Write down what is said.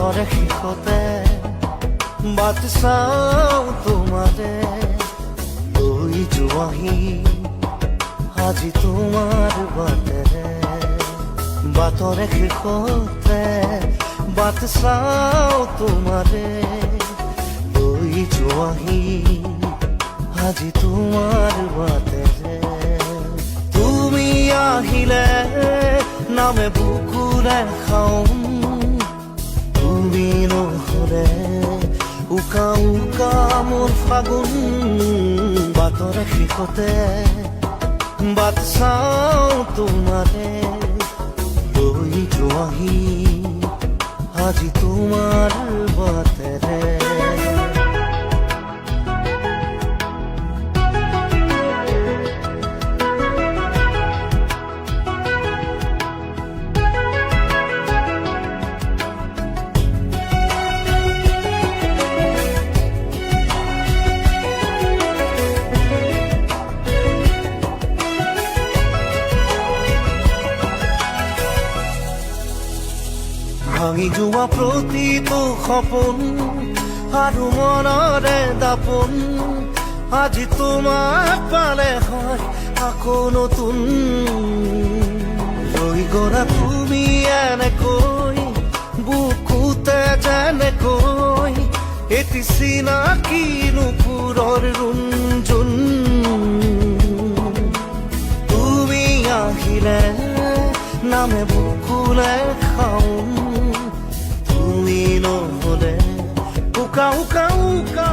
বাটৰে শেষতে but চাওঁ তোমাৰে লৈ যোৱাহি আজি তোমাৰ বাটেৰে বাটৰে শেষতে বাট চাওঁ তোমাৰে লৈ যোৱাহি আজি তোমাৰ বাটেৰে তুমি আহিলে নামে বুকুৰে খাওঁ তুমি নহ'লে উকা উকা মোৰ ফাগুন বাটৰে শেষতে বাট চাওঁ তোমাৰে লৈ যোৱাহি আজি তোমাৰ বাটেৰে ভাঙি যোৱা প্ৰতিটো সপোন আৰু মনৰে দাপোন আজি তোমাক পালে হয় আকৌ নতুন ৰৈ গ'লা তুমি এনেকৈ বুকুতে যেনেকৈ এটি চিনাকি নুপুৰৰ ৰুণজুন তুমি আহিলে নামে বুকুলে খাওঁ তুমি নহ'লে উকা উকা উকা